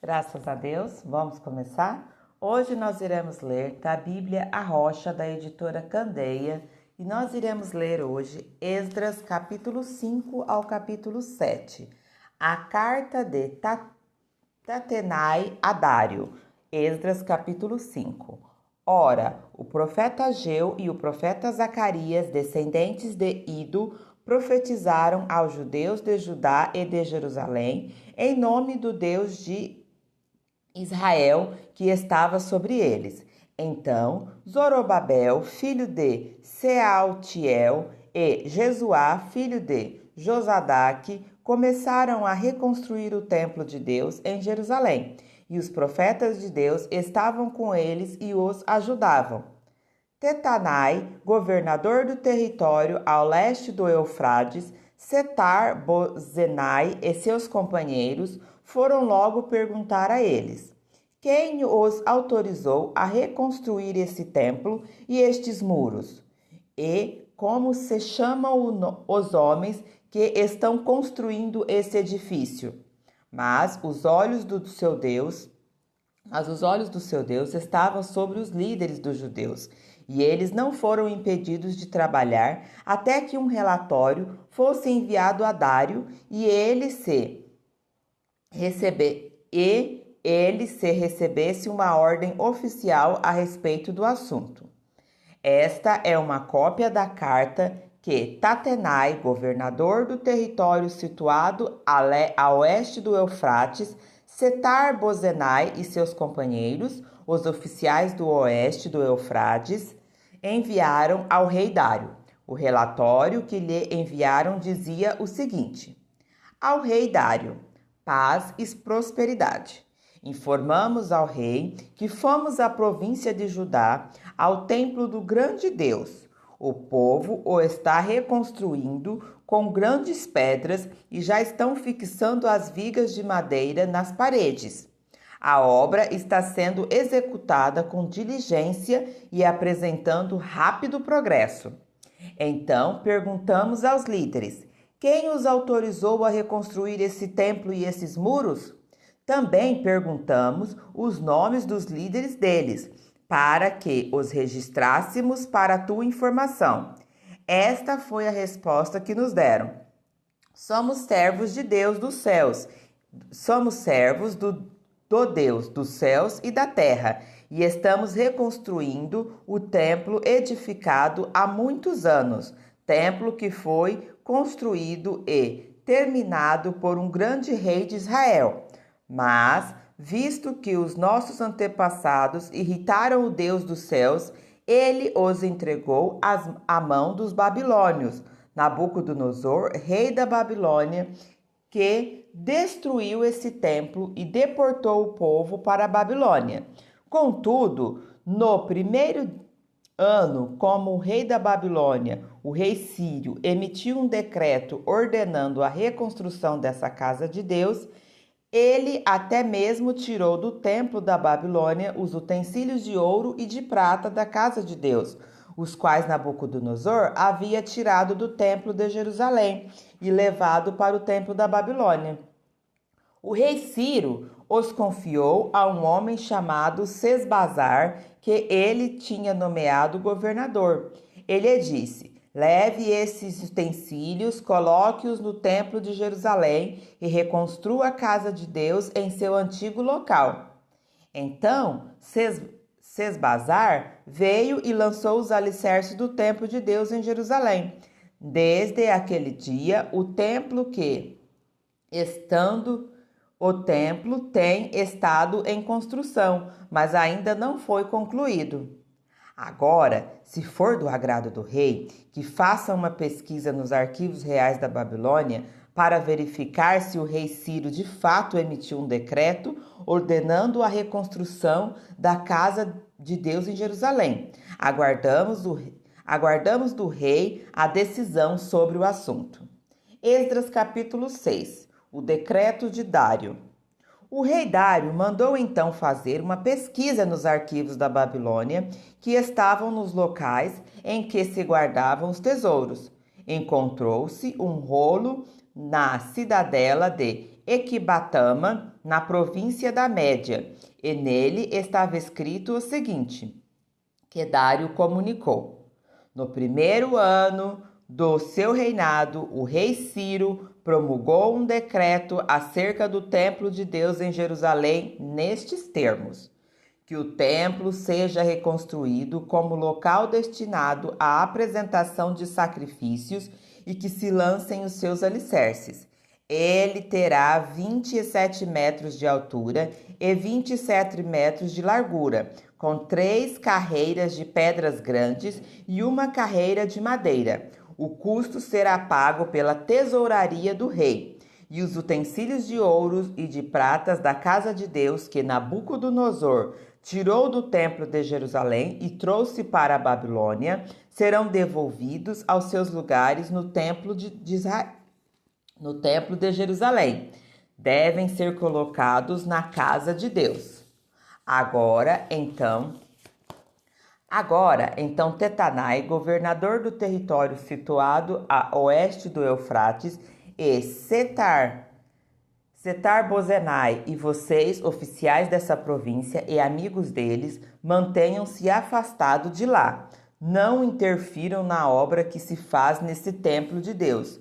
Graças a Deus, vamos começar? Hoje nós iremos ler da Bíblia A Rocha, da editora Candeia, e nós iremos ler hoje Esdras, capítulo 5 ao capítulo 7, a carta de Tatenai a Dário, Esdras, capítulo 5. Ora, o profeta Ageu e o profeta Zacarias, descendentes de Ido, profetizaram aos judeus de Judá e de Jerusalém, em nome do Deus de Israel, que estava sobre eles. Então, Zorobabel, filho de Sealtiel, e Jesuá, filho de Josadaque, começaram a reconstruir o templo de Deus em Jerusalém, e os profetas de Deus estavam com eles e os ajudavam. Tetanai, governador do território ao leste do Eufrates, Setar-Bozenai e seus companheiros foram logo perguntar a eles: quem os autorizou a reconstruir esse templo e estes muros? E como se chamam os homens que estão construindo esse edifício? Mas os olhos do seu Deus estavam sobre os líderes dos judeus, e eles não foram impedidos de trabalhar até que um relatório fosse enviado a Dário e ele se recebesse uma ordem oficial a respeito do assunto. Esta é uma cópia da carta que Tatenai, governador do território situado a oeste do Eufrates, Setar-Bozenai e seus companheiros, os oficiais do oeste do Eufrates, enviaram ao rei Dário. O relatório que lhe enviaram dizia o seguinte: ao rei Dário, paz e prosperidade. Informamos ao rei que fomos à província de Judá, ao templo do grande Deus. O povo o está reconstruindo com grandes pedras e já estão fixando as vigas de madeira nas paredes. A obra está sendo executada com diligência e apresentando rápido progresso. Então perguntamos aos líderes: quem os autorizou a reconstruir esse templo e esses muros? Também perguntamos os nomes dos líderes deles, para que os registrássemos para a tua informação. Esta foi a resposta que nos deram: somos servos de Deus dos céus, somos servos do Deus dos céus e da terra, e estamos reconstruindo o templo edificado há muitos anos, templo que foi construído e terminado por um grande rei de Israel. Mas, visto que os nossos antepassados irritaram o Deus dos céus, ele os entregou à mão dos babilônios, Nabucodonosor, rei da Babilônia, que destruiu esse templo e deportou o povo para a Babilônia. Contudo, no primeiro ano, como o rei da Babilônia, o rei Sírio, emitiu um decreto ordenando a reconstrução dessa casa de Deus, ele até mesmo tirou do templo da Babilônia os utensílios de ouro e de prata da casa de Deus, os quais Nabucodonosor havia tirado do templo de Jerusalém e levado para o templo da Babilônia. O rei Ciro os confiou a um homem chamado Sesbazar, que ele tinha nomeado governador. Ele disse: leve esses utensílios, coloque-os no templo de Jerusalém e reconstrua a casa de Deus em seu antigo local. Então, Sesbazar veio e lançou os alicerces do templo de Deus em Jerusalém. Desde aquele dia, o templo tem estado em construção, mas ainda não foi concluído. Agora, se for do agrado do rei, que faça uma pesquisa nos arquivos reais da Babilônia para verificar se o rei Ciro de fato emitiu um decreto ordenando a reconstrução da casa de Deus em Jerusalém. Aguardamos do rei a decisão sobre o assunto. Esdras capítulo 6. O decreto de Dário. O rei Dário mandou então fazer uma pesquisa nos arquivos da Babilônia que estavam nos locais em que se guardavam os tesouros. Encontrou-se um rolo na cidadela de Equibatama, na província da Média, e nele estava escrito o seguinte, que Dário comunicou. No primeiro ano do seu reinado, o rei Ciro promulgou um decreto acerca do templo de Deus em Jerusalém nestes termos: que o templo seja reconstruído como local destinado à apresentação de sacrifícios e que se lancem os seus alicerces. Ele terá 27 metros de altura e 27 metros de largura, com 3 carreiras de pedras grandes e uma carreira de madeira. O custo será pago pela tesouraria do rei. E os utensílios de ouro e de pratas da casa de Deus que Nabucodonosor tirou do templo de Jerusalém e trouxe para a Babilônia serão devolvidos aos seus lugares no templo de Israel. No templo de Jerusalém, devem ser colocados na casa de Deus. Agora, então, Tetanai, governador do território situado a oeste do Eufrates, e Setar-Bozenai e vocês, oficiais dessa província e amigos deles, mantenham-se afastados de lá. Não interfiram na obra que se faz nesse templo de Deus.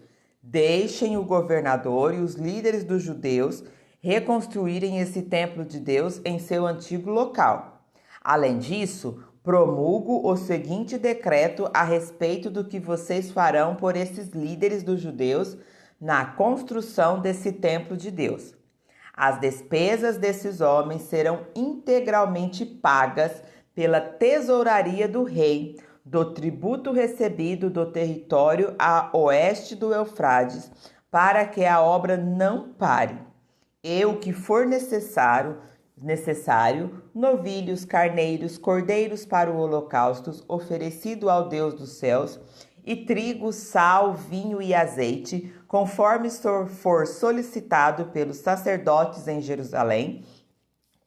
Deixem o governador e os líderes dos judeus reconstruírem esse templo de Deus em seu antigo local. Além disso, promulgo o seguinte decreto a respeito do que vocês farão por esses líderes dos judeus na construção desse templo de Deus. As despesas desses homens serão integralmente pagas pela tesouraria do rei, do tributo recebido do território a oeste do Eufrates, para que a obra não pare. E o que for necessário, novilhos, carneiros, cordeiros para o holocausto oferecido ao Deus dos céus, e trigo, sal, vinho e azeite, conforme for solicitado pelos sacerdotes em Jerusalém,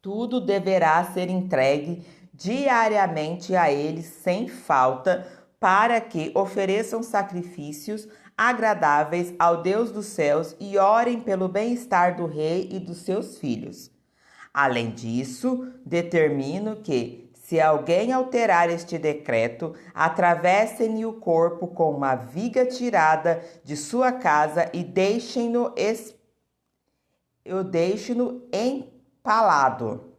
tudo deverá ser entregue diariamente a eles sem falta, para que ofereçam sacrifícios agradáveis ao Deus dos céus e orem pelo bem-estar do rei e dos seus filhos. Além disso, determino que, se alguém alterar este decreto, atravessem-lhe o corpo com uma viga tirada de sua casa e deixem-no empalado.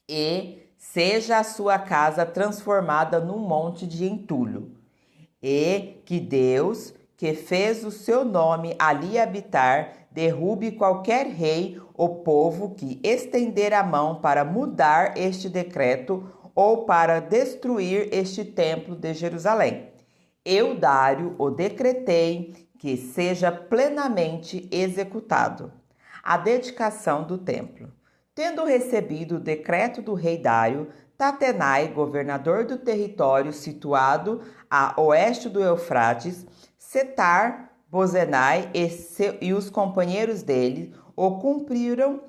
E seja a sua casa transformada num monte de entulho. E que Deus, que fez o seu nome ali habitar, derrube qualquer rei ou povo que estender a mão para mudar este decreto ou para destruir este templo de Jerusalém. Eu, Dário, o decretei que seja plenamente executado. A dedicação do templo. Tendo recebido o decreto do rei Dário, Tatenai, governador do território situado a oeste do Eufrates, Setar-Bozenai e os companheiros dele o cumpriram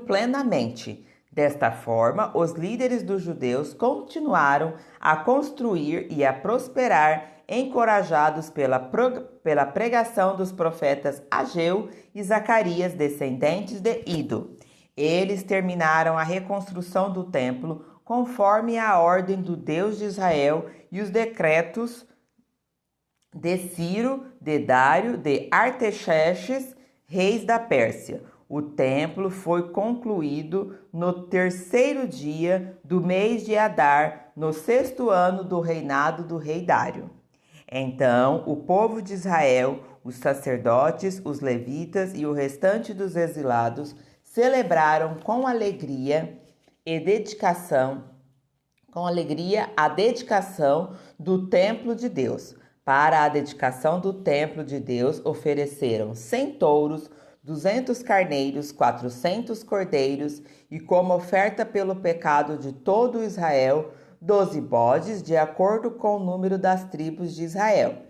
plenamente. Desta forma, os líderes dos judeus continuaram a construir e a prosperar, encorajados pela pregação dos profetas Ageu e Zacarias, descendentes de Ido. Eles terminaram a reconstrução do templo conforme a ordem do Deus de Israel e os decretos de Ciro, de Dário, de Artaxerxes, reis da Pérsia. O templo foi concluído no 3º dia do mês de Adar, no 6º ano do reinado do rei Dário. Então, o povo de Israel, os sacerdotes, os levitas e o restante dos exilados celebraram com alegria a dedicação do templo de Deus. Para a dedicação do templo de Deus, ofereceram 100 touros, 200 carneiros, 400 cordeiros e, como oferta pelo pecado de todo Israel, 12 bodes, de acordo com o número das tribos de Israel.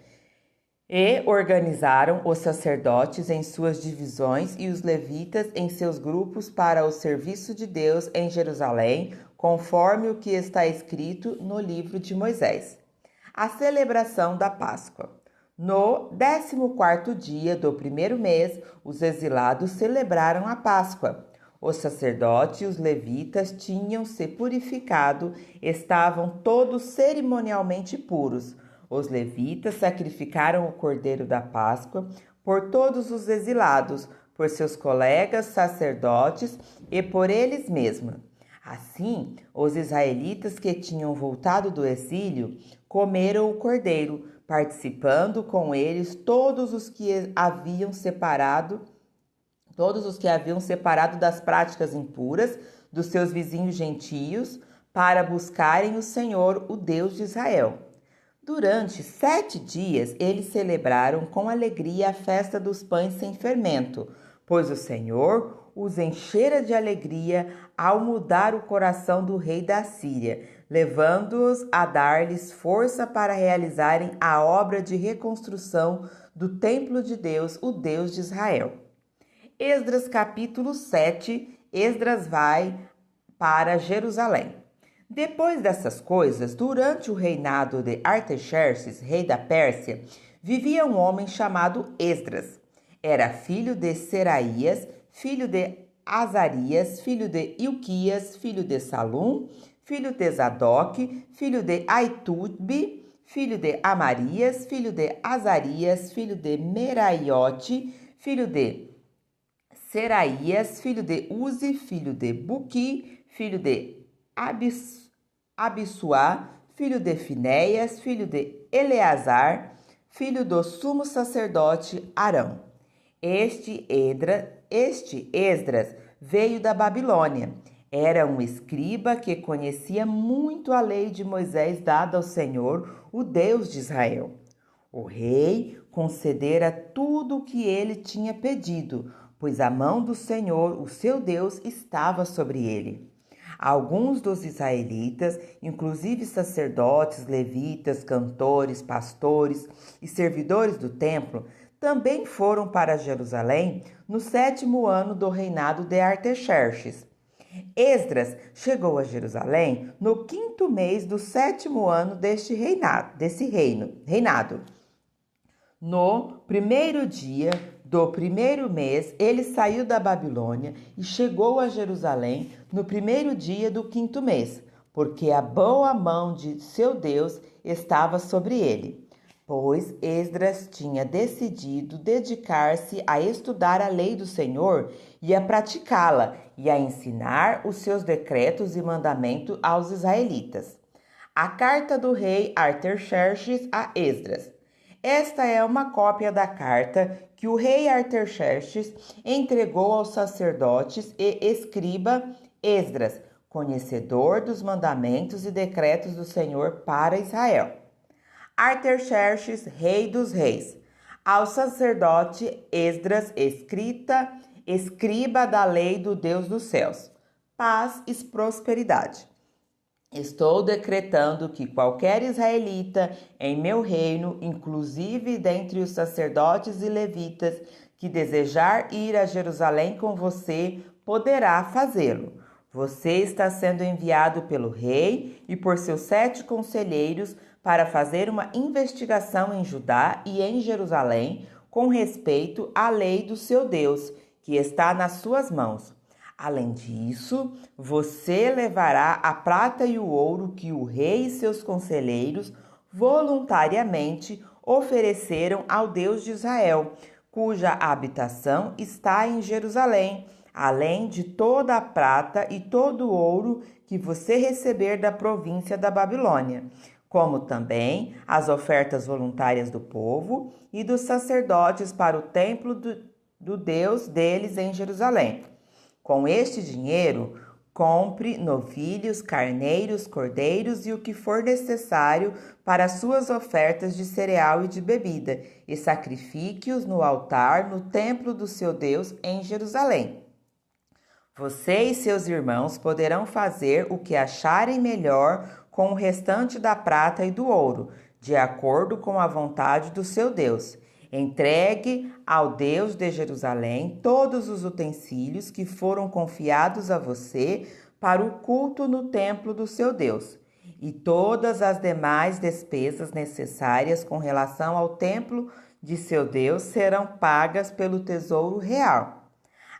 E organizaram os sacerdotes em suas divisões e os levitas em seus grupos para o serviço de Deus em Jerusalém, conforme o que está escrito no livro de Moisés. A celebração da Páscoa. No 14º dia do primeiro mês, os exilados celebraram a Páscoa. Os sacerdotes e os levitas tinham se purificado, estavam todos cerimonialmente puros. Os levitas sacrificaram o cordeiro da Páscoa por todos os exilados, por seus colegas sacerdotes e por eles mesmos. Assim, os israelitas que tinham voltado do exílio comeram o cordeiro, participando com eles todos os que haviam separado das práticas impuras dos seus vizinhos gentios para buscarem o Senhor, o Deus de Israel. Durante 7 dias, eles celebraram com alegria a festa dos pães sem fermento, pois o Senhor os enchera de alegria ao mudar o coração do rei da Síria, levando-os a dar-lhes força para realizarem a obra de reconstrução do templo de Deus, o Deus de Israel. Esdras capítulo 7, Esdras vai para Jerusalém. Depois dessas coisas, durante o reinado de Artaxerxes, rei da Pérsia, vivia um homem chamado Esdras. Era filho de Seraías, filho de Azarias, filho de Ilquias, filho de Salum, filho de Zadok, filho de Aitube, filho de Amarias, filho de Azarias, filho de Meraiote, filho de Seraías, filho de Uzi, filho de Buqui, filho de Abissuá, filho de Finéias, filho de Eleazar, filho do sumo sacerdote Arão. Este Esdras veio da Babilônia. Era um escriba que conhecia muito a lei de Moisés dada ao Senhor, o Deus de Israel. O rei concedera tudo o que ele tinha pedido, pois a mão do Senhor, o seu Deus, estava sobre ele. Alguns dos israelitas, inclusive sacerdotes, levitas, cantores, pastores e servidores do templo, também foram para Jerusalém no 7º ano do reinado de Artaxerxes. Esdras chegou a Jerusalém no 5º mês do 7º ano desse reinado. No primeiro dia do primeiro mês, ele saiu da Babilônia e chegou a Jerusalém no primeiro dia do 5º mês, porque a boa mão de seu Deus estava sobre ele. Pois Esdras tinha decidido dedicar-se a estudar a lei do Senhor e a praticá-la, e a ensinar os seus decretos e mandamentos aos israelitas. A carta do rei Artaxerxes a Esdras. Esta é uma cópia da carta que o rei Artaxerxes entregou aos sacerdotes e escriba Esdras, conhecedor dos mandamentos e decretos do Senhor para Israel. Artaxerxes, rei dos reis, ao sacerdote Esdras, escriba da lei do Deus dos céus, paz e prosperidade. Estou decretando que qualquer israelita em meu reino, inclusive dentre os sacerdotes e levitas, que desejar ir a Jerusalém com você, poderá fazê-lo. Você está sendo enviado pelo rei e por seus 7 conselheiros para fazer uma investigação em Judá e em Jerusalém com respeito à lei do seu Deus, que está nas suas mãos. Além disso, você levará a prata e o ouro que o rei e seus conselheiros voluntariamente ofereceram ao Deus de Israel, cuja habitação está em Jerusalém, além de toda a prata e todo o ouro que você receber da província da Babilônia, como também as ofertas voluntárias do povo e dos sacerdotes para o templo do Deus deles em Jerusalém. Com este dinheiro, compre novilhos, carneiros, cordeiros e o que for necessário para suas ofertas de cereal e de bebida, e sacrifique-os no altar no templo do seu Deus em Jerusalém. Você e seus irmãos poderão fazer o que acharem melhor com o restante da prata e do ouro, de acordo com a vontade do seu Deus. Entregue ao Deus de Jerusalém todos os utensílios que foram confiados a você para o culto no templo do seu Deus. e todas as demais despesas necessárias com relação ao templo de seu Deus serão pagas pelo tesouro real.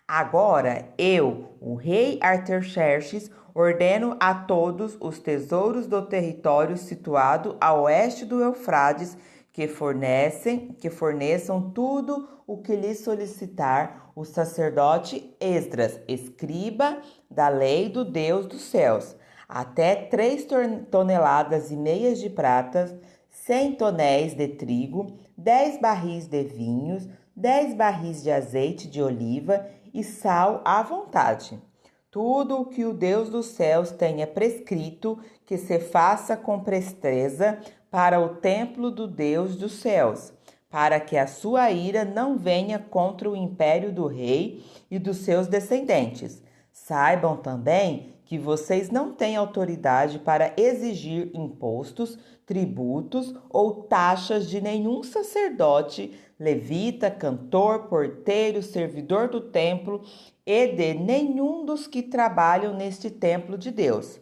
Agora eu, o rei Artaxerxes, ordeno a todos os tesouros do território situado a oeste do Eufrates que forneçam tudo o que lhe solicitar o sacerdote Esdras, escriba da lei do Deus dos céus, até 3,5 toneladas de prata, 100 tonéis de trigo, 10 barris de vinhos, 10 barris de azeite de oliva e sal à vontade. Tudo o que o Deus dos céus tenha prescrito que se faça com presteza para o templo do Deus dos céus, para que a sua ira não venha contra o império do rei e dos seus descendentes. Saibam também que vocês não têm autoridade para exigir impostos, tributos ou taxas de nenhum sacerdote, levita, cantor, porteiro, servidor do templo e de nenhum dos que trabalham neste templo de Deus.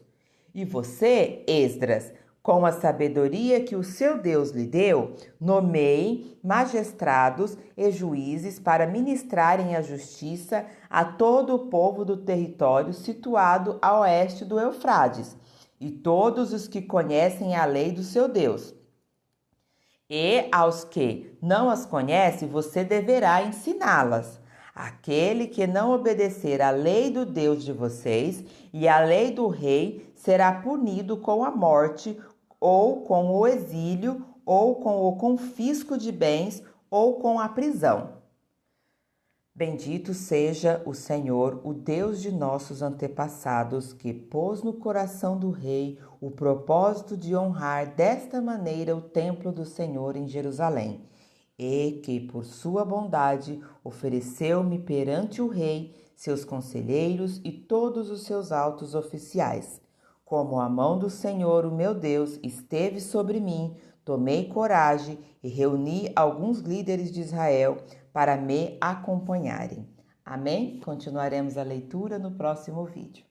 E você, Esdras, com a sabedoria que o seu Deus lhe deu, nomeie magistrados e juízes para ministrarem a justiça a todo o povo do território situado a oeste do Eufrates, e todos os que conhecem a lei do seu Deus. E aos que não as conhecem, você deverá ensiná-las. Aquele que não obedecer à lei do Deus de vocês e à lei do rei será punido com a morte, ou com o exílio, ou com o confisco de bens, ou com a prisão. Bendito seja o Senhor, o Deus de nossos antepassados, que pôs no coração do rei o propósito de honrar desta maneira o templo do Senhor em Jerusalém, e que, por sua bondade, ofereceu-me perante o rei, seus conselheiros e todos os seus altos oficiais. Como a mão do Senhor, o meu Deus, esteve sobre mim, tomei coragem e reuni alguns líderes de Israel para me acompanharem. Amém? Continuaremos a leitura no próximo vídeo.